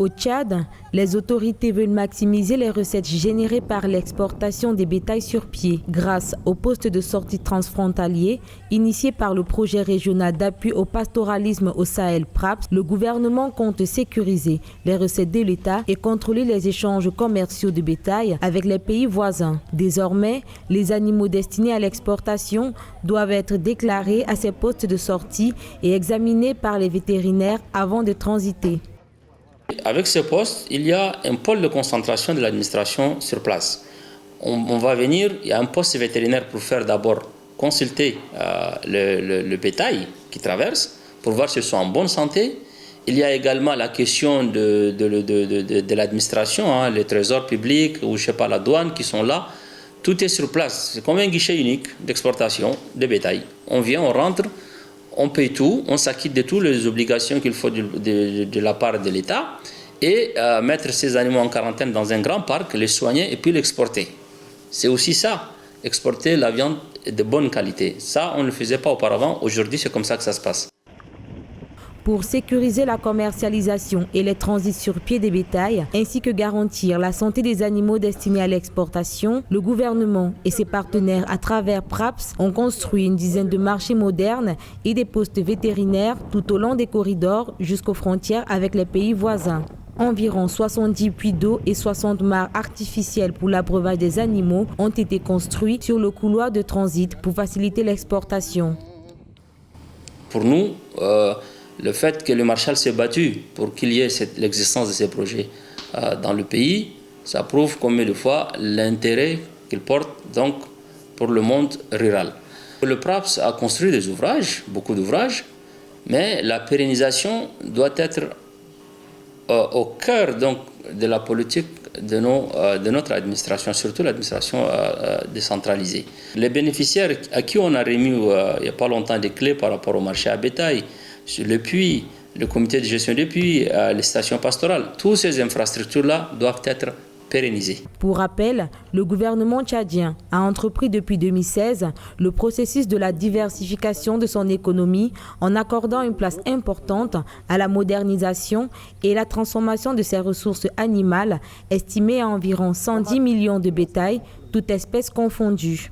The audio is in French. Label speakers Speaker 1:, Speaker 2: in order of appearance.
Speaker 1: Au Tchad, les autorités veulent maximiser les recettes générées par l'exportation des bétails sur pied grâce au poste de sortie transfrontalier initié par le projet régional d'appui au pastoralisme au Sahel PRAPS. Le gouvernement compte sécuriser les recettes de l'État et contrôler les échanges commerciaux de bétail avec les pays voisins. Désormais, les animaux destinés à l'exportation doivent être déclarés à ces postes de sortie et examinés par les vétérinaires avant de transiter.
Speaker 2: Avec ce poste, il y a un pôle de concentration de l'administration sur place. On va venir, il y a un poste vétérinaire pour faire d'abord consulter le bétail qui traverse pour voir s'ils sont en bonne santé. Il y a également la question de l'administration, les trésors publics ou je sais pas, la douane qui sont là. Tout est sur place. C'est comme un guichet unique d'exportation de bétail. On vient, on rentre, on paye tout, on s'acquitte de toutes les obligations qu'il faut de la part de l'État et mettre ces animaux en quarantaine dans un grand parc, les soigner et puis l'exporter. C'est aussi ça, exporter la viande de bonne qualité. Ça, on ne le faisait pas auparavant. Aujourd'hui, c'est comme ça que ça se passe.
Speaker 1: Pour sécuriser la commercialisation et les transits sur pied des bétails, ainsi que garantir la santé des animaux destinés à l'exportation, le gouvernement et ses partenaires à travers PRAPS ont construit une dizaine de marchés modernes et des postes vétérinaires tout au long des corridors jusqu'aux frontières avec les pays voisins. Environ 70 puits d'eau et 60 mares artificielles pour l'abreuvage des animaux ont été construits sur le couloir de transit pour faciliter l'exportation.
Speaker 2: Pour nous, le fait que le Marshall s'est battu pour qu'il y ait l'existence de ces projets dans le pays, ça prouve combien de fois l'intérêt qu'il porte donc pour le monde rural. Le PRAPS a construit des ouvrages, beaucoup d'ouvrages, mais la pérennisation doit être au cœur donc de la politique de notre administration, surtout l'administration décentralisée. Les bénéficiaires à qui on a remis il n'y a pas longtemps des clés par rapport au marché à bétail, le puits, le comité de gestion des puits, les stations pastorales, toutes ces infrastructures-là doivent être pérennisées.
Speaker 1: Pour rappel, le gouvernement tchadien a entrepris depuis 2016 le processus de la diversification de son économie en accordant une place importante à la modernisation et la transformation de ses ressources animales, estimées à environ 110 millions de bétail, toutes espèces confondues.